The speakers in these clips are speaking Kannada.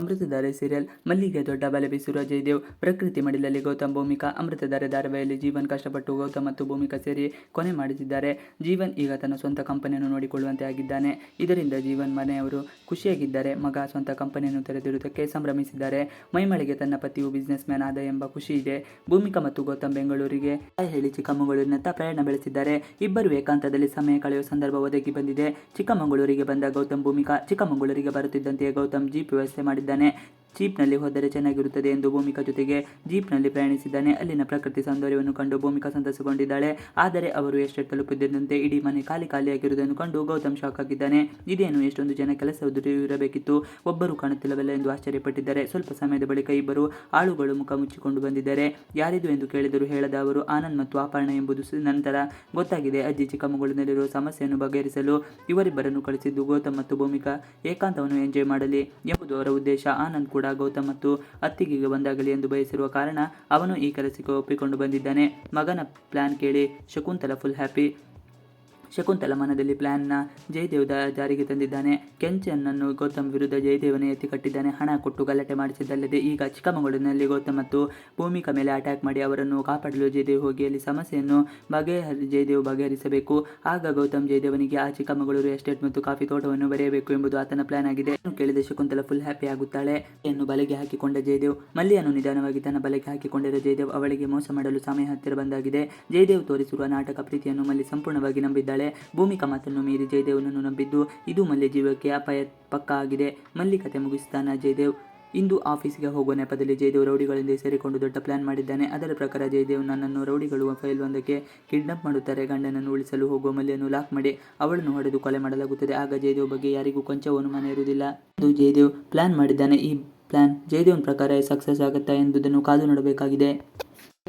ಅಮೃತಧಾರೆ ಸೀರಿಯಲ್ ಮಲ್ಲಿಗೆ ದೊಡ್ಡ ಬಲೆ ಬೀಸಿರುವ ಜಯದೇವ್ ಪ್ರಕೃತಿ ಮಡಿಲಲ್ಲಿ ಗೌತಮ್ ಭೂಮಿಕಾ ಅಮೃತಧಾರೆ ಧಾರಾವಾಹಿಯಲ್ಲಿ ಜೀವನ್ ಕಷ್ಟಪಟ್ಟು ಗೌತಮ್ ಮತ್ತು ಭೂಮಿಕಾ ಸೇರಿ ಕೊನೆ ಮಾಡುತ್ತಿದ್ದಾರೆ. ಜೀವನ್ ಈಗ ತನ್ನ ಸ್ವಂತ ಕಂಪನಿಯನ್ನು ನೋಡಿಕೊಳ್ಳುವಂತೆ ಆಗಿದ್ದಾನೆ. ಇದರಿಂದ ಜೀವನ್ ಮನೆಯವರು ಖುಷಿಯಾಗಿದ್ದಾರೆ. ಮಗ ಸ್ವಂತ ಕಂಪನಿಯನ್ನು ತೆರೆದಿರುವುದಕ್ಕೆ ಸಂಭ್ರಮಿಸಿದ್ದಾರೆ. ಮೈಮಳೆಗೆ ತನ್ನ ಪತಿಯು ಬಿಸ್ನೆಸ್ ಮ್ಯಾನ್ ಆದ ಎಂಬ ಖುಷಿ ಇದೆ. ಭೂಮಿಕಾ ಮತ್ತು ಗೌತಮ್ ಬೆಂಗಳೂರಿಗೆ ಹೇಳಿ ಚಿಕ್ಕಮಗಳೂರಿನತ್ತ ಪ್ರಯಾಣ ಬೆಳೆಸಿದ್ದಾರೆ. ಇಬ್ಬರು ಏಕಾಂತದಲ್ಲಿ ಸಮಯ ಕಳೆಯುವ ಸಂದರ್ಭ ಒದಗಿ ಬಂದಿದೆ. ಚಿಕ್ಕಮಗಳೂರಿಗೆ ಬಂದ ಗೌತಮ್ ಭೂಮಿಕಾ ಚಿಕ್ಕಮಗಳೂರಿಗೆ ಬರುತ್ತಿದ್ದಂತೆಯೇ ಗೌತಮ್ ಜೀಪ್ ವ್ಯವಸ್ಥೆ ಮಾಡಿದ್ದಾನೆ. ಜೀಪ್ನಲ್ಲಿ ಹೋದರೆ ಚೆನ್ನಾಗಿರುತ್ತದೆ ಎಂದು ಭೂಮಿಕಾ ಜೊತೆಗೆ ಜೀಪ್ನಲ್ಲಿ ಪ್ರಯಾಣಿಸಿದ್ದಾನೆ. ಅಲ್ಲಿನ ಪ್ರಕೃತಿ ಸೌಂದರ್ಯವನ್ನು ಕಂಡು ಭೂಮಿಕಾ ಸಂತಸಗೊಂಡಿದ್ದಾಳೆ. ಆದರೆ ಅವರು ಎಸ್ಟೇಟ್ ತಲುಪುತ್ತಿದ್ದಂತೆ ಇಡೀ ಮನೆ ಖಾಲಿಯಾಗಿರುವುದನ್ನು ಕಂಡು ಗೌತಮ್ ಶಾಕ್ ಆಗಿದ್ದಾನೆ. ಇದೇನು, ಎಷ್ಟೊಂದು ಜನ ಕೆಲಸ ಇರಬೇಕಿತ್ತು, ಒಬ್ಬರು ಕಾಣುತ್ತಿಲ್ಲವಲ್ಲ ಎಂದು ಆಶ್ಚರ್ಯಪಟ್ಟಿದ್ದಾರೆ. ಸ್ವಲ್ಪ ಸಮಯದ ಬಳಿಕ ಇಬ್ಬರು ಆಳುಗಳು ಮುಖ ಮುಚ್ಚಿಕೊಂಡು ಬಂದಿದ್ದಾರೆ. ಯಾರಿದು ಎಂದು ಕೇಳಿದರೂ ಹೇಳದ ಅವರು ಆನಂದ್ ಮತ್ತು ಅಪರ್ಣ ಎಂಬುದು ನಂತರ ಗೊತ್ತಾಗಿದೆ. ಅಜ್ಜಿ ಚಿಕ್ಕಮಗಳೂರಿನಲ್ಲಿರುವ ಸಮಸ್ಯೆಯನ್ನು ಬಗೆಹರಿಸಲು ಇವರಿಬ್ಬರನ್ನು ಕಳಿಸಿದ್ದು ಗೌತಮ್ ಮತ್ತು ಭೂಮಿಕಾ ಏಕಾಂತವನ್ನು ಎಂಜಾಯ್ ಮಾಡಲಿ ಎಂಬುದು ಅವರ ಉದ್ದೇಶ. ಆನಂದ್ ಕೂಡ ಗೌತಮ್ ಮತ್ತು ಅತ್ತಿಗೆಗೆ ಒಂದಾಗಲಿ ಎಂದು ಬಯಸಿರುವ ಕಾರಣ ಅವನು ಈ ಕೆಲಸಕ್ಕೆ ಒಪ್ಪಿಕೊಂಡು ಬಂದಿದ್ದಾನೆ. ಮಗನ ಪ್ಲಾನ್ ಕೇಳಿ ಶಕುಂತಲಾ ಫುಲ್ ಹ್ಯಾಪಿ. ಶಕುಂತಲಾ ಮನದಲ್ಲಿ ಪ್ಲಾನ್ನ ಜಯದೇವ್ ಜಾರಿಗೆ ತಂದಿದ್ದಾನೆ. ಕೆಂಚನನ್ನು ಗೌತಮ್ ವಿರುದ್ಧ ಜಯದೇವನೇ ಎತ್ತಿ ಕಟ್ಟಿದ್ದಾನೆ. ಹಣ ಕೊಟ್ಟು ಗಲಾಟೆ ಮಾಡಿಸಿದ್ದಲ್ಲದೆ ಈಗ ಚಿಕ್ಕಮಗಳೂರಿನಲ್ಲಿ ಗೌತಮ್ ಮತ್ತು ಭೂಮಿಕಾ ಮೇಲೆ ಅಟ್ಯಾಕ್ ಮಾಡಿ ಅವರನ್ನು ಕಾಪಾಡಲು ಜಯದೇವ್ ಹೋಗಿ ಅಲ್ಲಿ ಸಮಸ್ಯೆಯನ್ನು ಜಯದೇವ್ ಬಗೆಹರಿಸಬೇಕು. ಆಗ ಗೌತಮ್ ಜಯದೇವನಿಗೆ ಆ ಚಿಕ್ಕಮಗಳೂರು ಎಸ್ಟೇಟ್ ಮತ್ತು ಕಾಫಿ ತೋಟವನ್ನು ಬರೆಯಬೇಕು ಎಂಬುದು ಆತನ ಪ್ಲಾನ್ ಆಗಿದೆ. ಕೇಳಿದ ಶಕುಂತಲಾ ಫುಲ್ ಹ್ಯಾಪಿ ಆಗುತ್ತಾಳೆ. ಬಲೆಗೆ ಹಾಕಿಕೊಂಡ ಜಯದೇವ್ ಮಲ್ಲಿಯನ್ನು ನಿಧಾನವಾಗಿ ತನ್ನ ಬಲೆಗೆ ಹಾಕಿಕೊಂಡಿರುವ ಜಯದೇವ್ ಅವಳಿಗೆ ಮೋಸ ಮಾಡಲು ಸಮಯ ಹತ್ತಿರ ಬಂದಾಗಿದೆ. ಜಯದೇವ್ ತೋರಿಸಿರುವ ನಾಟಕ ಪ್ರೀತಿಯನ್ನು ಮಲ್ಲಿ ಸಂಪೂರ್ಣವಾಗಿ ನಂಬಿದ್ದಾಳೆ. ಭೂಮಿಕಾ ಮಾತನ್ನು ಮೀರಿ ಜಯದೇವನನ್ನು ನಂಬಿದ್ದು ಇದು ಮಲ್ಲಿ ಜೀವಕ್ಕೆ ಅಪಾಯ ಪಕ್ಕಾ ಆಗಿದೆ. ಮಲ್ಲಿ ಕತೆ ಮುಗಿಸುತ್ತಾನ ಜಯದೇವ್. ಇಂದು ಆಫೀಸ್ಗೆ ಹೋಗುವ ನೆಪದಲ್ಲಿ ಜಯದೇವ್ ರೌಡಿಗಳಿಂದ ಸೇರಿಕೊಂಡು ದೊಡ್ಡ ಪ್ಲಾನ್ ಮಾಡಿದ್ದಾನೆ. ಅದರ ಪ್ರಕಾರ ಜಯದೇವ್ ನನ್ನನ್ನು ರೌಡಿಗಳು ಫೈಲ್ ಒಂದಕ್ಕೆ ಕಿಡ್ನಾಪ್ ಮಾಡುತ್ತಾರೆ. ಗಂಡನನ್ನು ಉಳಿಸಲು ಹೋಗುವ ಮಲ್ಲಿಯನ್ನು ಲಾಕ್ ಮಾಡಿ ಅವಳನ್ನು ಹೊಡೆದು ಕೊಲೆ ಮಾಡಲಾಗುತ್ತದೆ. ಆಗ ಜಯದೇವ್ ಬಗ್ಗೆ ಯಾರಿಗೂ ಕೊಂಚ ಅನುಮಾನ ಇರುವುದಿಲ್ಲ. ಇದು ಜಯದೇವ್ ಪ್ಲಾನ್ ಮಾಡಿದ್ದಾನೆ. ಈ ಪ್ಲಾನ್ ಜಯದೇವನ ಪ್ರಕಾರ ಸಕ್ಸಸ್ ಆಗುತ್ತಾ ಎಂಬುದನ್ನು ಕಾದು ನೋಡಬೇಕಾಗಿದೆ.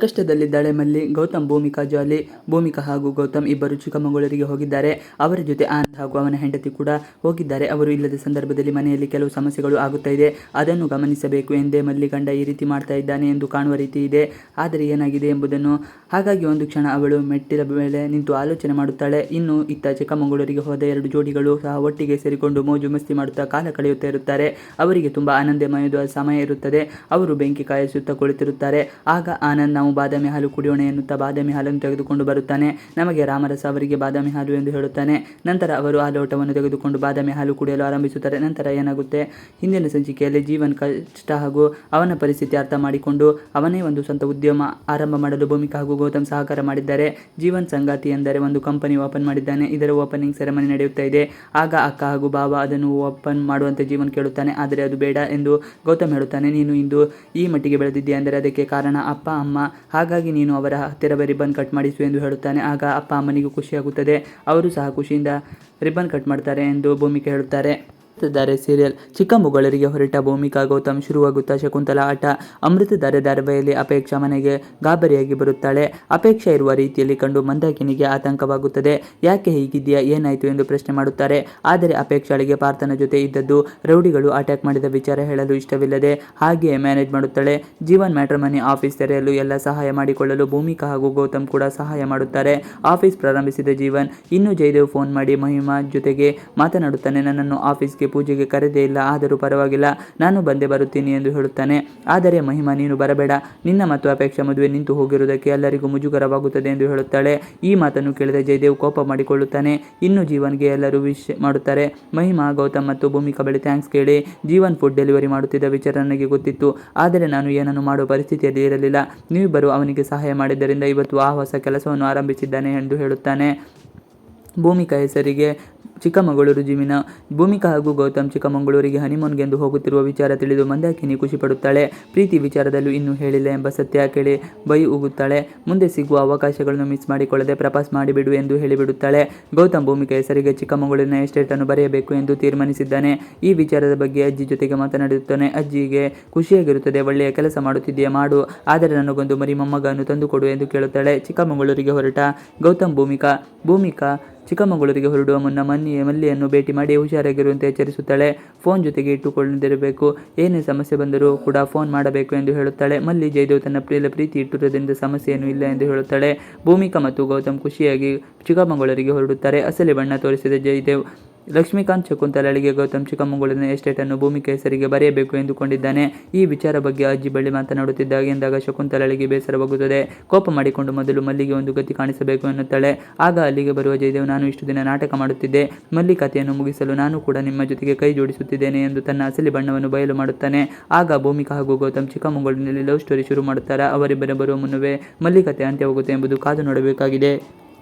ಕಷ್ಟದಲ್ಲಿದ್ದಾಳೆ ಮಲ್ಲಿ. ಗೌತಮ್ ಭೂಮಿಕಾ ಜಾಲಿ. ಭೂಮಿಕಾ ಹಾಗೂ ಗೌತಮ್ ಇಬ್ಬರು ಚಿಕ್ಕಮಗಳೂರಿಗೆ ಹೋಗಿದ್ದಾರೆ. ಅವರ ಜೊತೆ ಆನಂದ್ ಹಾಗೂ ಅವನ ಹೆಂಡತಿ ಕೂಡ ಹೋಗಿದ್ದಾರೆ. ಅವರು ಇಲ್ಲದ ಸಂದರ್ಭದಲ್ಲಿ ಮನೆಯಲ್ಲಿ ಕೆಲವು ಸಮಸ್ಯೆಗಳು ಆಗುತ್ತಾ ಇದೆ, ಅದನ್ನು ಗಮನಿಸಬೇಕು ಎಂದೇ ಮಲ್ಲಿ ಗಂಡ ಈ ರೀತಿ ಮಾಡ್ತಾ ಇದ್ದಾನೆ ಎಂದು ಕಾಣುವ ರೀತಿ ಇದೆ. ಆದರೆ ಏನಾಗಿದೆ ಎಂಬುದನ್ನು ಹಾಗಾಗಿ ಒಂದು ಕ್ಷಣ ಅವಳು ಮೆಟ್ಟಿಲ ಮೇಲೆ ನಿಂತು ಆಲೋಚನೆ ಮಾಡುತ್ತಾಳೆ. ಇನ್ನು ಇತ್ತ ಚಿಕ್ಕಮಗಳೂರಿಗೆ ಹೋದ ಎರಡು ಜೋಡಿಗಳು ಸಹ ಒಟ್ಟಿಗೆ ಸೇರಿಕೊಂಡು ಮೋಜು ಮಸ್ತಿ ಮಾಡುತ್ತಾ ಕಾಲ ಕಳೆಯುತ್ತಾ ಇರುತ್ತಾರೆ. ಅವರಿಗೆ ತುಂಬ ಆನಂದಮಯದ ಸಮಯ ಇರುತ್ತದೆ. ಅವರು ಬೆಂಕಿ ಕಾಯಿಸುತ್ತಾ ಕುಳಿತಿರುತ್ತಾರೆ. ಆಗ ಆನಂದ್ ನಾವು ಬಾದಾಮಿ ಹಾಲು ಕುಡಿಯೋಣ ಎನ್ನುತ್ತಾ ಬಾದಾಮಿ ಹಾಲನ್ನು ತೆಗೆದುಕೊಂಡು ಬರುತ್ತಾನೆ. ನಮಗೆ ರಾಮರಸ, ಅವರಿಗೆ ಬಾದಾಮಿ ಹಾಲು ಎಂದು ಹೇಳುತ್ತಾನೆ. ನಂತರ ಅವರು ಆ ಲೋಟವನ್ನು ತೆಗೆದುಕೊಂಡು ಬಾದಾಮಿ ಹಾಲು ಕುಡಿಯಲು ಆರಂಭಿಸುತ್ತಾರೆ. ನಂತರ ಏನಾಗುತ್ತೆ, ಹಿಂದಿನ ಸಂಚಿಕೆಯಲ್ಲಿ ಜೀವನ್ ಕಷ್ಟ ಹಾಗೂ ಅವನ ಪರಿಸ್ಥಿತಿ ಅರ್ಥ ಮಾಡಿಕೊಂಡು ಅವನೇ ಒಂದು ಸ್ವಂತ ಉದ್ಯಮ ಆರಂಭ ಮಾಡಲು ಭೂಮಿಕಾ ಹಾಗೂ ಗೌತಮ್ ಸಹಕಾರ ಮಾಡಿದ್ದಾರೆ. ಜೀವನ್ ಸಂಗಾತಿ ಎಂದರೆ ಒಂದು ಕಂಪನಿ ಓಪನ್ ಮಾಡಿದ್ದಾನೆ. ಇದರ ಓಪನಿಂಗ್ ಸೆರೆಮನಿ ನಡೆಯುತ್ತಾ ಇದೆ. ಆಗ ಅಕ್ಕ ಹಾಗೂ ಬಾವ ಅದನ್ನು ಓಪನ್ ಮಾಡುವಂತೆ ಜೀವನ್ ಕೇಳುತ್ತಾನೆ. ಆದರೆ ಅದು ಬೇಡ ಎಂದು ಗೌತಮ್ ಹೇಳುತ್ತಾನೆ. ನೀನು ಇಂದು ಈ ಮಟ್ಟಿಗೆ ಬೆಳೆದಿದ್ದೀಯ ಅಂದರೆ ಅದಕ್ಕೆ ಕಾರಣ ಅಪ್ಪ ಅಮ್ಮ, ಹಾಗಾಗಿ ನೀನು ಅವರ ಹತ್ತಿರ ರಿಬ್ಬನ್ ಕಟ್ ಮಾಡಿಸು ಎಂದು ಹೇಳುತ್ತಾನೆ. ಆಗ ಅಪ್ಪ ಅಮ್ಮನಿಗೂ ಖುಷಿಯಾಗುತ್ತದೆ. ಅವರು ಸಹ ಖುಷಿಯಿಂದ ರಿಬ್ಬನ್ ಕಟ್ ಮಾಡ್ತಾರೆ ಎಂದು ಭೂಮಿಕಾ ಹೇಳುತ್ತಾರೆ. ಅಮೃತಧಾರೆ ಸೀರಿಯಲ್ ಚಿಕ್ಕಮಗಳೂರಿಗೆ ಹೊರಟ ಭೂಮಿಕಾ ಗೌತಮ್ ಶುರುವಾಗುತ್ತಾ ಶಕುಂತಲಾ ಆಟ. ಅಮೃತಧಾರೆ ಧಾರಾವಾಹಿಯಲ್ಲಿ ಅಪೇಕ್ಷಾ ಮನೆಗೆ ಗಾಬರಿಯಾಗಿ ಬರುತ್ತಾಳೆ. ಅಪೇಕ್ಷಾ ಇರುವ ರೀತಿಯಲ್ಲಿ ಕಂಡು ಮಂದಾಕಿನಿಗೆ ಆತಂಕವಾಗುತ್ತದೆ. ಯಾಕೆ ಹೀಗಿದೆಯಾ, ಏನಾಯಿತು ಎಂದು ಪ್ರಶ್ನೆ ಮಾಡುತ್ತಾರೆ. ಆದರೆ ಅಪೇಕ್ಷಾಳಿಗೆ ಪಾರ್ಥನ ಜೊತೆ ಇದ್ದದ್ದು ರೌಡಿಗಳು ಅಟ್ಯಾಕ್ ಮಾಡಿದ ವಿಚಾರ ಹೇಳಲು ಇಷ್ಟವಿಲ್ಲದೆ ಹಾಗೆಯೇ ಮ್ಯಾನೇಜ್ ಮಾಡುತ್ತಾಳೆ. ಜೀವನ್ ಮ್ಯಾಟ್ರಿಮನಿ ಆಫೀಸ್ ತೆರೆಯಲು ಎಲ್ಲ ಸಹಾಯ ಮಾಡಿಕೊಳ್ಳಲು ಭೂಮಿಕಾ ಹಾಗೂ ಗೌತಮ್ ಕೂಡ ಸಹಾಯ ಮಾಡುತ್ತಾರೆ. ಆಫೀಸ್ ಪ್ರಾರಂಭಿಸಿದ ಜೀವನ್ ಇನ್ನು ಜಯದೇವ್ ಫೋನ್ ಮಾಡಿ ಮಹಿಮಾ ಜೊತೆಗೆ ಮಾತನಾಡುತ್ತಾನೆ. ನನ್ನನ್ನು ಆಫೀಸ್ಗೆ ಪೂಜೆಗೆ ಕರೆದೇ ಇಲ್ಲ, ಆದರೂ ಪರವಾಗಿಲ್ಲ, ನಾನು ಬಂದೇ ಬರುತ್ತೀನಿ ಎಂದು ಹೇಳುತ್ತಾನೆ. ಆದರೆ ಮಹಿಮಾ ನೀನು ಬರಬೇಡ, ನಿನ್ನ ಮತ್ತು ಅಪೇಕ್ಷಾ ಮದುವೆ ನಿಂತು ಹೋಗಿರುವುದಕ್ಕೆ ಎಲ್ಲರಿಗೂ ಮುಜುಗರವಾಗುತ್ತದೆ ಎಂದು ಹೇಳುತ್ತಾಳೆ. ಈ ಮಾತನ್ನು ಕೇಳಿದ ಜಯದೇವ್ ಕೋಪ ಮಾಡಿಕೊಳ್ಳುತ್ತಾನೆ. ಇನ್ನು ಜೀವನ್ಗೆ ಎಲ್ಲರೂ ವಿಶ್ ಮಾಡುತ್ತಾರೆ. ಮಹಿಮಾ ಗೌತಮ್ ಮತ್ತು ಭೂಮಿಕಾ ಬಳಿ ಥ್ಯಾಂಕ್ಸ್ ಕೇಳಿ ಜೀವನ್ ಫುಡ್ ಡೆಲಿವರಿ ಮಾಡುತ್ತಿದ್ದ ವಿಚಾರ ನನಗೆ ಗೊತ್ತಿತ್ತು, ಆದರೆ ನಾನು ಏನನ್ನು ಮಾಡುವ ಪರಿಸ್ಥಿತಿಯಲ್ಲಿ ಇರಲಿಲ್ಲ. ನೀವಿಬ್ಬರು ಅವನಿಗೆ ಸಹಾಯ ಮಾಡಿದ್ದರಿಂದ ಇವತ್ತು ಆ ಹೊಸ ಕೆಲಸವನ್ನು ಆರಂಭಿಸಿದ್ದಾನೆ ಎಂದು ಹೇಳುತ್ತಾನೆ. ಭೂಮಿಕಾ ಹೆಸರಿಗೆ ಚಿಕ್ಕಮಗಳೂರು ಜೀವನ. ಭೂಮಿಕಾ ಹಾಗೂ ಗೌತಮ್ ಚಿಕ್ಕಮಗಳೂರಿಗೆ ಹನಿಮೂನ್ಗೆಂದು ಹೋಗುತ್ತಿರುವ ವಿಚಾರ ತಿಳಿದು ಮಂದಾಕಿನಿ ಖುಷಿ ಪಡುತ್ತಾಳೆ. ಪ್ರೀತಿ ವಿಚಾರದಲ್ಲೂ ಇನ್ನೂ ಹೇಳಿಲ್ಲ ಎಂಬ ಸತ್ಯ ಕೇಳಿ ಬೈ ಉಗುತ್ತಾಳೆ. ಮುಂದೆ ಸಿಗುವ ಅವಕಾಶಗಳನ್ನು ಮಿಸ್ ಮಾಡಿಕೊಳ್ಳದೆ ಪ್ರಪಾಸ್ ಮಾಡಿಬಿಡು ಎಂದು ಹೇಳಿಬಿಡುತ್ತಾಳೆ. ಗೌತಮ್ ಭೂಮಿಕಾ ಹೆಸರಿಗೆ ಚಿಕ್ಕಮಗಳೂರಿನ ಎಸ್ಟೇಟನ್ನು ಬರೆಯಬೇಕು ಎಂದು ತೀರ್ಮಾನಿಸಿದ್ದಾನೆ. ಈ ವಿಚಾರದ ಬಗ್ಗೆ ಅಜ್ಜಿ ಜೊತೆಗೆ ಮಾತನಾಡುತ್ತಾನೆ. ಅಜ್ಜಿಗೆ ಖುಷಿಯಾಗಿರುತ್ತದೆ. ಒಳ್ಳೆಯ ಕೆಲಸ ಮಾಡುತ್ತಿದೆಯಾ, ಮಾಡು, ಆದರೆ ನನಗೊಂದು ಮರಿ ಮೊಮ್ಮಗನ್ನು ತಂದುಕೊಡು ಎಂದು ಕೇಳುತ್ತಾಳೆ. ಚಿಕ್ಕಮಗಳೂರಿಗೆ ಹೊರಟ ಗೌತಮ್ ಭೂಮಿಕಾ ಚಿಕ್ಕಮಗಳೂರಿಗೆ ಹೊರಡುವ ಮುನ್ನ ಮಲ್ಲಿಯನ್ನು ಭೇಟಿ ಮಾಡಿ ಹುಷಾರಾಗಿರುವಂತೆ ಎಚ್ಚರಿಸುತ್ತಾಳೆ. ಫೋನ್ ಜೊತೆಗೆ ಇಟ್ಟುಕೊಳ್ಳದಿರಬೇಕು, ಏನೇ ಸಮಸ್ಯೆ ಬಂದರೂ ಕೂಡ ಫೋನ್ ಮಾಡಬೇಕು ಎಂದು ಹೇಳುತ್ತಾಳೆ. ಮಲ್ಲಿ ಜಯದೇವ್ ತನ್ನ ಪ್ರೀತಿ ಇಟ್ಟಿರುವುದರಿಂದ ಸಮಸ್ಯೆಯೇನೂ ಇಲ್ಲ ಎಂದು ಹೇಳುತ್ತಾಳೆ. ಭೂಮಿಕಾ ಮತ್ತು ಗೌತಮ್ ಖುಷಿಯಾಗಿ ಚಿಕ್ಕಮಗಳೂರಿಗೆ ಹೊರಡುತ್ತಾರೆ. ಅಸಲಿ ಬಣ್ಣ ತೋರಿಸಿದ ಜಯದೇವ್ ಲಕ್ಷ್ಮೀಕಾಂತ್ ಶಕುಂತಲಳಿಗೆ ಗೌತಮ್ ಚಿಕ್ಕಮಗಳೂರಿನ ಎಸ್ಟೇಟನ್ನು ಭೂಮಿಕಾ ಹೆಸರಿಗೆ ಬರೆಯಬೇಕು ಎಂದುಕೊಂಡಿದ್ದಾನೆ. ಈ ವಿಚಾರ ಬಗ್ಗೆ ಅಜ್ಜಿ ಬಳಿ ಮಾತನಾಡುತ್ತಿದ್ದಾಗ ಶಕುಂತಲಳಿಗೆ ಬೇಸರವಾಗುತ್ತದೆ. ಕೋಪ ಮಾಡಿಕೊಂಡು ಮೊದಲು ಮಲ್ಲಿಗೆ ಒಂದು ಗತಿ ಕಾಣಿಸಬೇಕು ಎನ್ನುತ್ತಾಳೆ. ಆಗ ಅಲ್ಲಿಗೆ ಬರುವ ಜಯದೇವ್, ನಾನು ಇಷ್ಟು ದಿನ ನಾಟಕ ಮಾಡುತ್ತಿದ್ದೆ, ಮಲ್ಲಿ ಕಥೆಯನ್ನು ಮುಗಿಸಲು ನಾನು ಕೂಡ ನಿಮ್ಮ ಜೊತೆಗೆ ಕೈ ಜೋಡಿಸುತ್ತಿದ್ದೇನೆ ಎಂದು ತನ್ನ ಅಸಲಿ ಬಣ್ಣವನ್ನು ಬಯಲು ಮಾಡುತ್ತಾನೆ. ಆಗ ಭೂಮಿಕಾ ಹಾಗೂ ಗೌತಮ್ ಚಿಕ್ಕಮಗಳೂರಿನಲ್ಲಿ ಲವ್ ಸ್ಟೋರಿ ಶುರು ಮಾಡುತ್ತಾರೆ. ಅವರಿಬ್ಬರ ಬರುವ ಮುನ್ನವೇ ಮಲ್ಲಿ ಕಥೆ ಅಂತ್ಯವಾಗುತ್ತೆ ಎಂಬುದು ಕಾದು ನೋಡಬೇಕಾಗಿದೆ.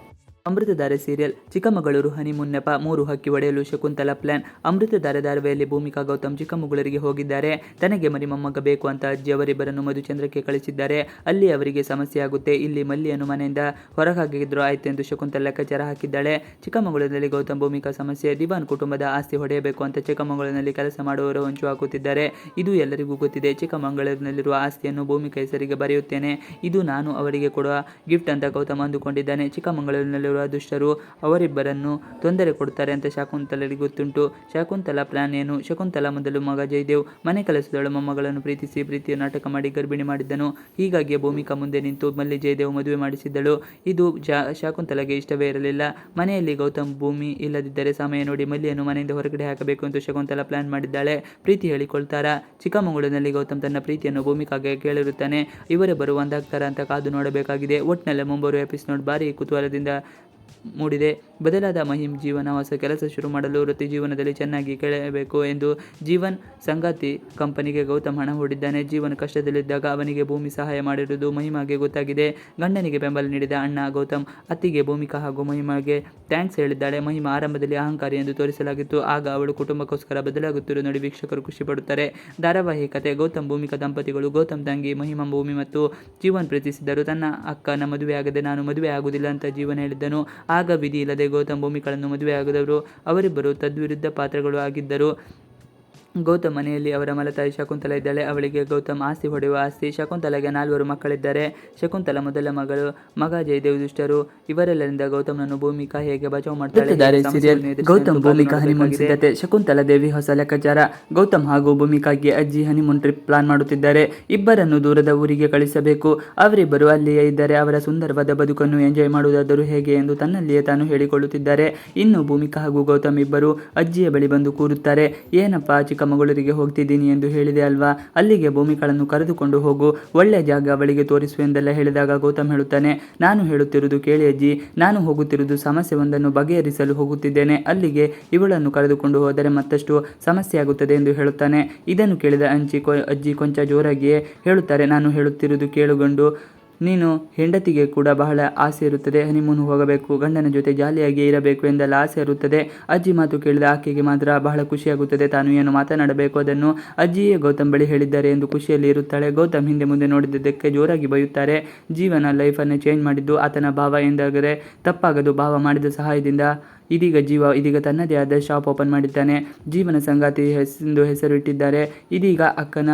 ಅಮೃತಧಾರೆ ಸೀರಿಯಲ್. ಚಿಕ್ಕಮಗಳೂರು ಹನಿಮೂನ್ ನೆಪ, 3 ಹಕ್ಕಿ ಹೊಡೆಯಲು ಶಕುಂತಲಾ ಪ್ಲಾನ್. ಅಮೃತಧಾರೆ ಧಾರಾವಾಹಿಯಲ್ಲಿ ಭೂಮಿಕಾ ಗೌತಮ್ ಚಿಕ್ಕಮಗಳೂರಿಗೆ ಹೋಗಿದ್ದಾರೆ. ತನಗೆ ಮರಿ ಮೊಮ್ಮಗ ಬೇಕು ಅಂತ ಅಜ್ಜಿ ಅವರಿಬ್ಬರನ್ನು ಮಧುಚಂದ್ರಕ್ಕೆ ಕಳಿಸಿದ್ದಾರೆ. ಅಲ್ಲಿ ಅವರಿಗೆ ಸಮಸ್ಯೆ ಆಗುತ್ತೆ. ಇಲ್ಲಿ ಮಲ್ಲಿಯನ್ನು ಮನೆಯಿಂದ ಹೊರಗಾಕಿದ್ರು ಆಯ್ತು ಎಂದು ಶಕುಂತಲಾ ಲೆಕ್ಕಾಚಾರ ಹಾಕಿದ್ದಾಳೆ. ಚಿಕ್ಕಮಗಳೂರಿನಲ್ಲಿ ಗೌತಮ್ ಭೂಮಿಕಾ ಸಮಸ್ಯೆ. ದಿವಾನ್ ಕುಟುಂಬದ ಆಸ್ತಿ ಹೊಡೆಯಬೇಕು ಅಂತ ಚಿಕ್ಕಮಗಳೂರಿನಲ್ಲಿ ಕೆಲಸ ಮಾಡುವವರು ಹೊಂಚು ಹಾಕುತ್ತಿದ್ದಾರೆ. ಇದು ಎಲ್ಲರಿಗೂ ಗೊತ್ತಿದೆ. ಚಿಕ್ಕಮಗಳೂರಿನಲ್ಲಿರುವ ಆಸ್ತಿಯನ್ನು ಭೂಮಿಕಾ ಹೆಸರಿಗೆ ಬರೆಯುತ್ತೇನೆ, ಇದು ನಾನು ಅವರಿಗೆ ಕೊಡುವ ಗಿಫ್ಟ್ ಅಂತ ಗೌತಮ್ ಅಂದುಕೊಂಡಿದ್ದಾನೆ. ಚಿಕ್ಕಮಗಳೂರಿನಲ್ಲಿ ದುಷ್ಟರು ಅವರಿಬ್ಬರನ್ನು ತೊಂದರೆ ಕೊಡುತ್ತಾರೆ ಅಂತ ಶಕುಂತಲಳಿಗೆ ಗೊತ್ತುಂಟು. ಶಕುಂತಲಾ ಪ್ಲಾನ್ ಏನು? ಶಕುಂತಲಾ ಮೊದಲು ಮಗ ಜಯದೇವ್ ಮನೆ ಕೆಲಸದವಳ ಮೊಮ್ಮಗಳನ್ನು ಪ್ರೀತಿಯ ನಾಟಕ ಮಾಡಿ ಗರ್ಭಿಣಿ ಮಾಡಿದ್ದನು. ಹೀಗಾಗಿ ಭೂಮಿಕಾ ಮುಂದೆ ನಿಂತು ಮಲ್ಲಿ ಜಯದೇವ್ ಮದುವೆ ಮಾಡಿಸಿದ್ದಳು. ಇದು ಶಕುಂತಲಾಗೆ ಇಷ್ಟವೇ ಇರಲಿಲ್ಲ. ಮನೆಯಲ್ಲಿ ಗೌತಮ್ ಭೂಮಿ ಇಲ್ಲದಿದ್ದರೆ ಸಮಯ ನೋಡಿ ಮಲ್ಲಿಯನ್ನು ಮನೆಯಿಂದ ಹೊರಗಡೆ ಹಾಕಬೇಕು ಎಂದು ಶಕುಂತಲಾ ಪ್ಲಾನ್ ಮಾಡಿದ್ದಾಳೆ. ಪ್ರೀತಿ ಹೇಳಿಕೊಳ್ತಾರ. ಚಿಕ್ಕಮಗಳೂರಿನಲ್ಲಿ ಗೌತಮ್ ತನ್ನ ಪ್ರೀತಿಯನ್ನು ಭೂಮಿಕಾಗೆ ಕೇಳಿರುತ್ತಾನೆ. ಇವರಿಬ್ಬರು ಒಂದಾಗ್ತಾರ ಅಂತ ಕಾದು ನೋಡಬೇಕಾಗಿದೆ. ಒಟ್ನಲ್ಲಿ ಮುಂಬರುವ ಎಪಿಸೋಡ್ ಭಾರಿ ಕುತೂಹಲದಿಂದ ಮೂಡಿದೆ. ಬದಲಾದ ಮಹಿಮ್ ಜೀವನ ಹೊಸ ಕೆಲಸ ಶುರು ಮಾಡಲು ವೃತ್ತಿ ಜೀವನದಲ್ಲಿ ಚೆನ್ನಾಗಿ ಕೇಳಬೇಕು ಎಂದು ಜೀವನ್ ಸಂಗಾತಿ ಕಂಪನಿಗೆ ಗೌತಮ್ ಹಣ ಹೂಡಿದ್ದಾನೆ. ಜೀವನ್ ಕಷ್ಟದಲ್ಲಿದ್ದಾಗ ಅವನಿಗೆ ಭೂಮಿ ಸಹಾಯ ಮಾಡಿರುವುದು ಮಹಿಮಾಗೆ ಗೊತ್ತಾಗಿದೆ. ಗಂಡನಿಗೆ ಬೆಂಬಲ ನೀಡಿದ ಅಣ್ಣ ಗೌತಮ್ ಅತ್ತಿಗೆ ಭೂಮಿಕಾ ಹಾಗೂ ಮಹಿಮಾಗೆ ಥ್ಯಾಂಕ್ಸ್ ಹೇಳಿದ್ದಾಳೆ. ಮಹಿಮಾ ಆರಂಭದಲ್ಲಿ ಅಹಂಕಾರಿ ಎಂದು ತೋರಿಸಲಾಗಿತ್ತು. ಆಗ ಅವಳು ಕುಟುಂಬಕ್ಕೋಸ್ಕರ ಬದಲಾಗುತ್ತಿರುವ ನೋಡಿ ವೀಕ್ಷಕರು ಖುಷಿ ಪಡುತ್ತಾರೆ. ಧಾರಾವಾಹಿ ಕತೆ. ಗೌತಮ್ ಭೂಮಿಕಾ ದಂಪತಿಗಳು. ಗೌತಮ್ ತಂಗಿ ಮಹಿಮಾ ಭೂಮಿ ಮತ್ತು ಜೀವನ್ ಪ್ರೀತಿಸಿದ್ದರು. ತನ್ನ ಅಕ್ಕನ ಮದುವೆ ಆಗದೆ ನಾನು ಮದುವೆ ಆಗುವುದಿಲ್ಲ ಅಂತ ಜೀವನ್ ಹೇಳಿದ್ದನು. ಆಗ ವಿಧಿ ಇಲ್ಲದೆ ಗೌತಮ್ ಭೂಮಿಗಳನ್ನು ಮದುವೆ ಆಗಿದವರು. ಅವರಿಬ್ಬರು ತದ್ವಿರುದ್ಧ ಪಾತ್ರಗಳು ಆಗಿದ್ದರು. ಗೌತಮ್ ಮನೆಯಲ್ಲಿ ಅವರ ಮಲತಾಯಿ ಶಕುಂತಲಾ ಇದ್ದಾಳೆ. ಅವಳಿಗೆ ಗೌತಮ್ ಆಸ್ತಿ ಹೊಡೆಯುವ ಆಸ್ತಿ. ಶಕುಂತಲಾಗೆ 4 ಮಕ್ಕಳಿದ್ದಾರೆ. ಶಕುಂತಲಾ ಮೊದಲ ಮಗಳು. ಮಗ ಜಯದೇವ್ ದುಷ್ಟರು. ಇವರೆಲ್ಲರಿಂದ ಗೌತಮ್ನನ್ನು ಭೂಮಿಕಾ ಹೇಗೆ ಬಚಾವ್ ಮಾಡ್ತಾಳೆ. ಗೌತಮ್ ಭೂಮಿಕಾ ಹನಿಮೂನ್ ಸಿದ್ಧತೆ. ಶಕುಂತಲಾ ದೇವಿ ಹೊಸ ಲೆಕ್ಕಾಚಾರ. ಗೌತಮ್ ಹಾಗೂ ಭೂಮಿಕಾಗೆ ಅಜ್ಜಿ ಹನಿಮೂನ್ ಟ್ರಿಪ್ ಪ್ಲಾನ್ ಮಾಡುತ್ತಿದ್ದಾರೆ. ಇಬ್ಬರನ್ನು ದೂರದ ಊರಿಗೆ ಕಳಿಸಬೇಕು. ಅವರಿಬ್ಬರು ಅಲ್ಲಿಯೇ ಇದ್ದರೆ ಅವರ ಸುಂದರವಾದ ಬದುಕನ್ನು ಎಂಜಾಯ್ ಮಾಡುವುದಾದರೂ ಹೇಗೆ ಎಂದು ತನ್ನಲ್ಲಿಯೇ ತಾನು ಹೇಳಿಕೊಳ್ಳುತ್ತಿದ್ದಾರೆ. ಇನ್ನು ಭೂಮಿಕಾ ಹಾಗೂ ಗೌತಮ್ ಇಬ್ಬರು ಅಜ್ಜಿಯ ಬಳಿ ಬಂದು ಕೂರುತ್ತಾರೆ. ಏನಪ್ಪಾ ಚಿಕ್ಕಮಗಳೂರಿಗೆ ಹೋಗ್ತಿದ್ದೀನಿ ಎಂದು ಹೇಳಿದೆ ಅಲ್ವಾ, ಅಲ್ಲಿಗೆ ಭೂಮಿಕಾಳನ್ನು ಕರೆದುಕೊಂಡು ಹೋಗು, ಒಳ್ಳೆ ಜಾಗ ಅವಳಿಗೆ ತೋರಿಸು ಎಂದೆಲ್ಲ ಹೇಳಿದಾಗ ಗೌತಮ್ ಹೇಳುತ್ತಾನೆ, ನಾನು ಹೇಳುತ್ತಿರುವುದು ಕೇಳಿ ಅಜ್ಜಿ, ನಾನು ಹೋಗುತ್ತಿರುವುದು ಸಮಸ್ಯೆ ಒಂದನ್ನು ಬಗೆಹರಿಸಲು ಹೋಗುತ್ತಿದ್ದೇನೆ. ಅಲ್ಲಿಗೆ ಇವಳನ್ನು ಕರೆದುಕೊಂಡು ಹೋದರೆ ಮತ್ತಷ್ಟು ಸಮಸ್ಯೆ ಆಗುತ್ತದೆ ಎಂದು ಹೇಳುತ್ತಾನೆ. ಇದನ್ನು ಕೇಳಿದ ಅಜ್ಜಿ ಕೊಂಚ ಜೋರಾಗಿಯೇ ಹೇಳುತ್ತಾರೆ, ನಾನು ಹೇಳುತ್ತಿರುವುದು ಕೇಳುಗಂಡು, ನೀನು ಹೆಂಡತಿಗೆ ಕೂಡ ಬಹಳ ಆಸೆ ಇರುತ್ತದೆ, ಹನಿಮೂನ್ ಹೋಗಬೇಕು, ಗಂಡನ ಜೊತೆ ಜಾಲಿಯಾಗಿಯೇ ಇರಬೇಕು ಎಂದೆಲ್ಲ ಆಸೆ ಇರುತ್ತದೆ. ಅಜ್ಜಿ ಮಾತು ಕೇಳಿದ ಆಕೆಗೆ ಮಾತ್ರ ಬಹಳ ಖುಷಿಯಾಗುತ್ತದೆ. ತಾನು ಏನು ಮಾತನಾಡಬೇಕು ಅದನ್ನು ಅಜ್ಜಿಯೇ ಗೌತಮ್ ಬಳಿ ಹೇಳಿದ್ದಾರೆ ಎಂದು ಖುಷಿಯಲ್ಲಿ ಇರುತ್ತಾಳೆ. ಗೌತಮ್ ಹಿಂದೆ ಮುಂದೆ ನೋಡಿದ್ದಕ್ಕೆ ಜೋರಾಗಿ ಬೈಯುತ್ತಾರೆ. ಜೀವನ ಲೈಫನ್ನೇ ಚೇಂಜ್ ಮಾಡಿದ್ದು ಆತನ ಭಾವ ಎಂದಾದರೆ ತಪ್ಪಾಗದು. ಭಾವ ಮಾಡಿದ ಸಹಾಯದಿಂದ ಇದೀಗ ತನ್ನದೇ ಆದ ಶಾಪ್ ಓಪನ್ ಮಾಡಿದ್ದಾನೆ. ಜೀವನ ಸಂಗಾತಿ ಎಂದು ಹೆಸರು ಇಟ್ಟಿದ್ದಾರೆ. ಇದೀಗ ಅಕ್ಕನ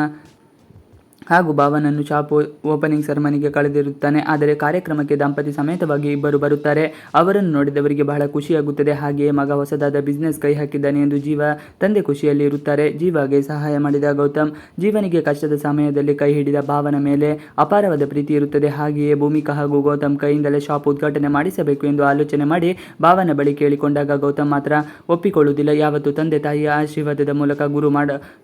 ಹಾಗೂ ಭಾವನನ್ನು ಶಾಪ್ ಓಪನಿಂಗ್ ಸೆರೆಮನಿಗೆ ಕಳೆದಿರುತ್ತಾನೆ. ಆದರೆ ಕಾರ್ಯಕ್ರಮಕ್ಕೆ ದಂಪತಿ ಸಮೇತವಾಗಿ ಇಬ್ಬರು ಬರುತ್ತಾರೆ. ಅವರನ್ನು ನೋಡಿದವರಿಗೆ ಬಹಳ ಖುಷಿಯಾಗುತ್ತದೆ. ಹಾಗೆಯೇ ಮಗ ಹೊಸದಾದ ಬಿಸ್ನೆಸ್ ಕೈ ಹಾಕಿದ್ದಾನೆ ಎಂದು ಜೀವ ತಂದೆ ಖುಷಿಯಲ್ಲಿ ಇರುತ್ತಾರೆ. ಜೀವಾಗೆ ಸಹಾಯ ಮಾಡಿದ ಗೌತಮ್, ಜೀವನಿಗೆ ಕಷ್ಟದ ಸಮಯದಲ್ಲಿ ಕೈ ಹಿಡಿದ ಭಾವನ ಮೇಲೆ ಅಪಾರವಾದ ಪ್ರೀತಿ ಇರುತ್ತದೆ. ಹಾಗೆಯೇ ಭೂಮಿಕಾ ಹಾಗೂ ಗೌತಮ್ ಕೈಯಿಂದಲೇ ಶಾಪ್ ಉದ್ಘಾಟನೆ ಮಾಡಿಸಬೇಕು ಎಂದು ಆಲೋಚನೆ ಮಾಡಿ ಭಾವನ ಬಳಿ ಕೇಳಿಕೊಂಡಾಗ ಗೌತಮ್ ಮಾತ್ರ ಒಪ್ಪಿಕೊಳ್ಳುವುದಿಲ್ಲ. ಯಾವತ್ತು ತಂದೆ ತಾಯಿಯ ಆಶೀರ್ವಾದದ ಮೂಲಕ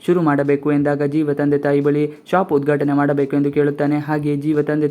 ಶುರು ಮಾಡಬೇಕು ಎಂದಾಗ ಜೀವ ತಂದೆ ತಾಯಿ ಬಳಿ ಶಾಪ್ ಉದ್ಘಾಟನೆ ಮಾಡಬೇಕು ಎಂದು ಕೇಳುತ್ತಾನೆ. ಹಾಗೆಯೇ ಜೀವ ತಂದೆ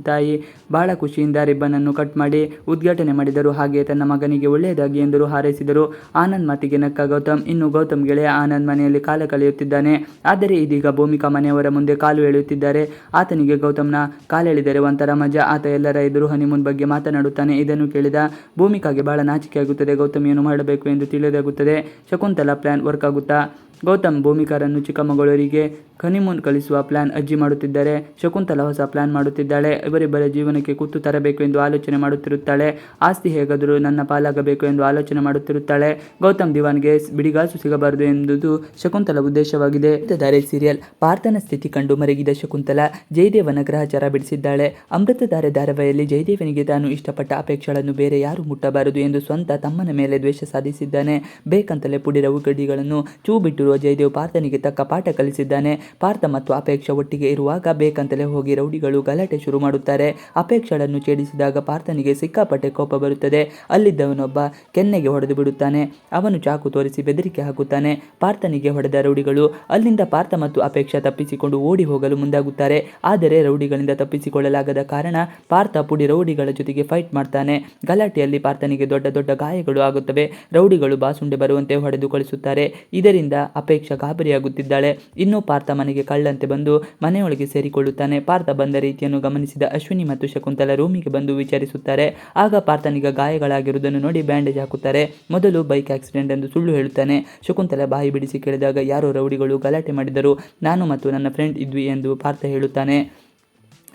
ತಾಯಿ ಬಹಳ ಖುಷಿಯಿಂದ ರಿಬ್ಬನನ್ನು ಕಟ್ ಮಾಡಿ ಉದ್ಘಾಟನೆ ಮಾಡಿದರು. ಹಾಗೆಯೇ ತನ್ನ ಮಗನಿಗೆ ಒಳ್ಳೆಯದಾಗಿ ಎಂದರು, ಹಾರೈಸಿದರು. ಆನಂದ್ ಮಾತಿಗೆ ನಕ್ಕ ಗೌತಮ್. ಇನ್ನು ಗೌತಮ್ ಗೆಳೆಯ ಆನಂದ್ ಮನೆಯಲ್ಲಿ ಕಾಲ ಕಳೆಯುತ್ತಿದ್ದಾನೆ. ಆದರೆ ಇದೀಗ ಭೂಮಿಕಾ ಮನೆಯವರ ಮುಂದೆ ಕಾಲು ಎಳೆಯುತ್ತಿದ್ದಾರೆ. ಆತನಿಗೆ ಗೌತಮ್ನ ಕಾಲೆಳೆದರೆ ಒಂಥರ ಮಜಾ. ಆತ ಎಲ್ಲರ ಎದುರು ಹನಿಮೂನ್ ಬಗ್ಗೆ ಮಾತನಾಡುತ್ತಾನೆ. ಇದನ್ನು ಕೇಳಿದ ಭೂಮಿಕಾಗೆ ಬಹಳ ನಾಚಿಕೆ ಆಗುತ್ತದೆ. ಗೌತಮ್ ಏನು ಮಾಡಬೇಕು ಎಂದು ತಿಳಿದಾಗುತ್ತದೆ. ಶಕುಂತಲಾ ಪ್ಲಾನ್ ವರ್ಕ್ ಆಗುತ್ತಾ? ಗೌತಮ್ ಭೂಮಿಕಾರನ್ನು ಚಿಕ್ಕಮಗಳೂರಿಗೆ ಹನಿಮೂನ್ ಕಳಿಸುವ ಪ್ಲಾನ್ ಅಜ್ಜಿ ಮಾಡುತ್ತಿದ್ದಾರೆ. ಶಕುಂತಲಾ ಹೊಸ ಪ್ಲಾನ್ ಮಾಡುತ್ತಿದ್ದಾಳೆ. ಇವರಿಬ್ಬರ ಜೀವನಕ್ಕೆ ಕುತ್ತು ತರಬೇಕು ಎಂದು ಆಲೋಚನೆ ಮಾಡುತ್ತಿರುತ್ತಾಳೆ. ಆಸ್ತಿ ಹೇಗಾದರೂ ನನ್ನ ಪಾಲಾಗಬೇಕು ಎಂದು ಆಲೋಚನೆ ಮಾಡುತ್ತಿರುತ್ತಾಳೆ. ಗೌತಮ್ ದಿವಾನ್ಗೆ ಬಿಡಿಗಾಸು ಸಿಗಬಾರದು ಎಂಬುದು ಶಕುಂತಲಾ ಉದ್ದೇಶವಾಗಿದೆ. ಅಮೃತಧಾರೆ ಸೀರಿಯಲ್. ಪಾರ್ಥನ ಸ್ಥಿತಿ ಕಂಡು ಮರಗಿದ ಶಕುಂತಲಾ ಜಯದೇವನ ಗ್ರಹಚಾರ ಬಿಡಿಸಿದ್ದಾಳೆ. ಅಮೃತಧಾರೆ ಧಾರಾವಾಹಿಯಲ್ಲಿ ಜಯದೇವನಿಗೆ ತಾನು ಇಷ್ಟಪಟ್ಟ ಅಪೇಕ್ಷೆಗಳನ್ನು ಬೇರೆ ಯಾರು ಮುಟ್ಟಬಾರದು ಎಂದು ಸ್ವಂತ ತಮ್ಮನ ಮೇಲೆ ದ್ವೇಷ ಸಾಧಿಸಿದ್ದಾನೆ. ಬೇಕಂತಲೇ ಪುಡಿರವು ಗಡಿಗಳನ್ನು ಚೂ ಬಿಟ್ಟಿರುವ ಬರುವ ಜಯದೇವ್ ಪಾರ್ಥನಿಗೆ ತಕ್ಕ ಪಾಠ ಕಲಿಸಿದ್ದಾನೆ. ಪಾರ್ಥ ಮತ್ತು ಅಪೇಕ್ಷ ಒಟ್ಟಿಗೆ ಇರುವಾಗ ಬೇಕಂತಲೇ ಹೋಗಿ ರೌಡಿಗಳು ಗಲಾಟೆ ಶುರು ಮಾಡುತ್ತಾರೆ. ಅಪೇಕ್ಷಳನ್ನು ಛೇಡಿಸಿದಾಗ ಪಾರ್ಥನಿಗೆ ಸಿಕ್ಕಾಪಟ್ಟೆ ಕೋಪ ಬರುತ್ತದೆ. ಅಲ್ಲಿದ್ದವನೊಬ್ಬ ಕೆನ್ನೆಗೆ ಹೊಡೆದು ಬಿಡುತ್ತಾನೆ. ಅವನು ಚಾಕು ತೋರಿಸಿ ಬೆದರಿಕೆ ಹಾಕುತ್ತಾನೆ. ಪಾರ್ಥನಿಗೆ ಹೊಡೆದ ರೌಡಿಗಳು ಅಲ್ಲಿಂದ ಪಾರ್ಥ ಮತ್ತು ಅಪೇಕ್ಷ ತಪ್ಪಿಸಿಕೊಂಡು ಓಡಿ ಹೋಗಲು ಮುಂದಾಗುತ್ತಾರೆ. ಆದರೆ ರೌಡಿಗಳಿಂದ ತಪ್ಪಿಸಿಕೊಳ್ಳಲಾಗದ ಕಾರಣ ಪಾರ್ಥ ಪುಡಿ ರೌಡಿಗಳ ಜೊತೆಗೆ ಫೈಟ್ ಮಾಡ್ತಾನೆ. ಗಲಾಟೆಯಲ್ಲಿ ಪಾರ್ಥನಿಗೆ ದೊಡ್ಡ ದೊಡ್ಡ ಗಾಯಗಳು ಆಗುತ್ತವೆ. ರೌಡಿಗಳು ಬಾಸುಂಡೆ ಬರುವಂತೆ ಹೊಡೆದು ಕಳಿಸುತ್ತಾರೆ. ಇದರಿಂದ ಅಪೇಕ್ಷ ಗಾಬರಿಯಾಗುತ್ತಿದ್ದಾಳೆ. ಇನ್ನು ಪಾರ್ಥ ಮನೆಗೆ ಕಳ್ಳಂತೆ ಬಂದು ಮನೆಯೊಳಗೆ ಸೇರಿಕೊಳ್ಳುತ್ತಾನೆ. ಪಾರ್ಥ ಬಂದ ರೀತಿಯನ್ನು ಗಮನಿಸಿದ ಅಶ್ವಿನಿ ಮತ್ತು ಶಕುಂತಲ ರೂಮಿಗೆ ಬಂದು ವಿಚಾರಿಸುತ್ತಾರೆ. ಆಗ ಪಾರ್ಥನಿಗೆ ಗಾಯಗಳಾಗಿರುವುದನ್ನು ನೋಡಿ ಬ್ಯಾಂಡೇಜ್ ಹಾಕುತ್ತಾರೆ. ಮೊದಲು ಬೈಕ್ ಆಕ್ಸಿಡೆಂಟ್ ಎಂದು ಸುಳ್ಳು ಹೇಳುತ್ತಾನೆ. ಶಕುಂತಲ ಬಾಯಿ ಬಿಡಿಸಿ ಕೇಳಿದಾಗ ಯಾರೋ ರೌಡಿಗಳು ಗಲಾಟೆ ಮಾಡಿದರು, ನಾನು ಮತ್ತು ನನ್ನ ಫ್ರೆಂಡ್ ಇದ್ವಿ ಎಂದು ಪಾರ್ಥ ಹೇಳುತ್ತಾನೆ.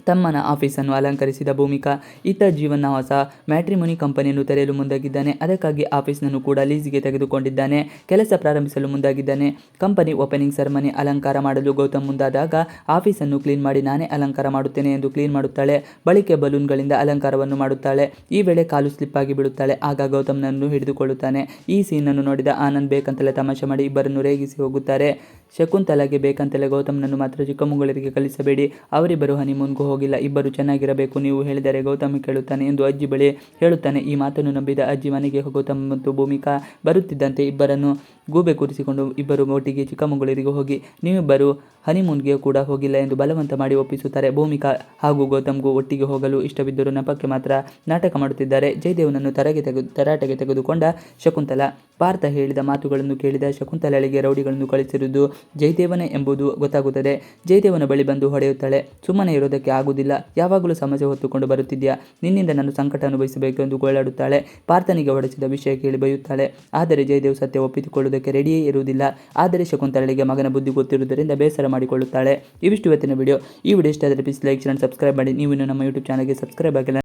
ತಮ್ಮನ ಆಫೀಸನ್ನು ಅಲಂಕರಿಸಿದ ಭೂಮಿಕಾ ಈತ ಜೀವನ್ ಹೊಸ ಮ್ಯಾಟ್ರಿಮೋನಿ ಕಂಪನಿಯನ್ನು ತೆರೆಯಲು ಮುಂದಾಗಿದ್ದಾನೆ. ಅದಕ್ಕಾಗಿ ಆಫೀಸ್ನನ್ನು ಕೂಡ ಲೀಸ್ಗೆ ತೆಗೆದುಕೊಂಡಿದ್ದಾನೆ. ಕೆಲಸ ಪ್ರಾರಂಭಿಸಲು ಮುಂದಾಗಿದ್ದಾನೆ. ಕಂಪನಿ ಓಪನಿಂಗ್ ಸೆರೆಮನಿ ಅಲಂಕಾರ ಮಾಡಲು ಗೌತಮ್ ಮುಂದಾದಾಗ ಆಫೀಸನ್ನು ಕ್ಲೀನ್ ಮಾಡಿ ನಾನೇ ಅಲಂಕಾರ ಮಾಡುತ್ತೇನೆ ಎಂದು ಕ್ಲೀನ್ ಮಾಡುತ್ತಾಳೆ. ಬಳಿಕೆ ಬಲೂನ್ಗಳಿಂದ ಅಲಂಕಾರವನ್ನು ಮಾಡುತ್ತಾಳೆ. ಈ ವೇಳೆ ಕಾಲು ಸ್ಲಿಪ್ ಆಗಿ ಬಿಡುತ್ತಾಳೆ. ಆಗ ಗೌತಮ್ನನ್ನು ಹಿಡಿದುಕೊಳ್ಳುತ್ತಾನೆ. ಈ ಸೀನನ್ನು ನೋಡಿದ ಆನಂದ್ ಬೇಕಂತಲೇ ತಮಾಷೆ ಮಾಡಿ ಇಬ್ಬರನ್ನು ರೇಗಿಸಿ ಹೋಗುತ್ತಾರೆ. ಶಕುಂತಲಾಗೆ ಬೇಕಂತಲೇ ಗೌತಮ್ನನ್ನು ಮಾತ್ರ ಚಿಕ್ಕಮಗಳೂರಿಗೆ ಕಳಿಸಬೇಡಿ, ಅವರಿಬ್ಬರು ಹನಿಮೂನ್ಗೂ ಹೋಗಿಲ್ಲ, ಇಬ್ಬರು ಚೆನ್ನಾಗಿರಬೇಕು, ನೀವು ಹೇಳಿದರೆ ಗೌತಮ್ ಕೇಳುತ್ತಾನೆ ಎಂದು ಅಜ್ಜಿ ಬಳಿ ಹೇಳುತ್ತಾನೆ. ಈ ಮಾತನ್ನು ನಂಬಿದ ಅಜ್ಜಿ ಮನೆಗೆ ಗೌತಮ್ ಮತ್ತು ಭೂಮಿಕಾ ಬರುತ್ತಿದ್ದಂತೆ ಇಬ್ಬರನ್ನು ಗೂಬೆ ಕೂರಿಸಿಕೊಂಡು ಇಬ್ಬರು ಒಟ್ಟಿಗೆ ಚಿಕ್ಕಮಗಳೂರಿಗೆ ಹೋಗಿ ನೀವಿಬ್ಬರು ಹನಿಮೂನ್ಗೆ ಕೂಡ ಹೋಗಿಲ್ಲ ಎಂದು ಬಲವಂತ ಮಾಡಿ ಒಪ್ಪಿಸುತ್ತಾರೆ. ಭೂಮಿಕಾ ಹಾಗೂ ಗೌತಮ್ಗೂ ಒಟ್ಟಿಗೆ ಹೋಗಲು ಇಷ್ಟವಿದ್ದರೂ ನೆಪಕ್ಕೆ ಮಾತ್ರ ನಾಟಕ ಮಾಡುತ್ತಿದ್ದಾರೆ. ಜಯದೇವನನ್ನು ತರಾಟೆಗೆ ತೆಗೆದುಕೊಂಡ ಶಕುಂತಲಾ ಪಾರ್ಥ ಹೇಳಿದ ಮಾತುಗಳನ್ನು ಕೇಳಿದ ಶಕುಂತಲೆಗೆ ರೌಡಿಗಳನ್ನು ಕಳಿಸಿರುವುದು ಜಯದೇವನೇ ಎಂಬುದು ಗೊತ್ತಾಗುತ್ತದೆ. ಜಯದೇವನ ಬಳಿ ಬಂದು ಹೊಡೆಯುತ್ತಾಳೆ. ಸುಮ್ಮನೆ ಇರೋದಕ್ಕೆ ಆಗುವುದಿಲ್ಲ, ಯಾವಾಗಲೂ ಸಮಸ್ಯೆ ಹೊತ್ತುಕೊಂಡು ಬರುತ್ತಿದ್ಯಾ, ನಿನ್ನಿಂದ ನಾನು ಸಂಕಟ ಅನುಭವಿಸಬೇಕು ಎಂದು ಗೋಳಾಡುತ್ತಾಳೆ. ಪಾರ್ಥನಿಗೆ ಹೊಡೆಸಿದ ವಿಷಯ ಕೇಳಿ ಬೈಯುತ್ತಾಳೆ. ಆದರೆ ಜಯದೇವ್ ಸತ್ಯ ಒಪ್ಪಿಕೊಳ್ಳುವುದಕ್ಕೆ ರೆಡಿಯೇ ಇರುವುದಿಲ್ಲ. ಆದರೆ ಶಕುಂತಲೆಗೆ ಮಗನ ಬುದ್ಧಿ ಗೊತ್ತಿರುವುದರಿಂದ ಬೇಸರ ಮಾಡಿಕೊಳ್ಳುತ್ತಾಳೆ. ಇವಿಷ್ಟು ಇವತ್ತಿನ ವಿಡಿಯೋ. ಈ ವಿಡಿಯೋ ಇಷ್ಟ ಆದರೆ ಪ್ಲೀಸ್ ಲೈಕ್, ಶೇರ್, ಸಬ್ಸ್ಕ್ರೈಬ್ ಮಾಡಿ. ನೀವು ನಮ್ಮ ಯೂಟ್ಯೂಬ್ ಚಾನಲ್ಗೆ ಸಬ್ಸ್ಕ್ರೈಬ್ ಆಗಿಲ್ಲ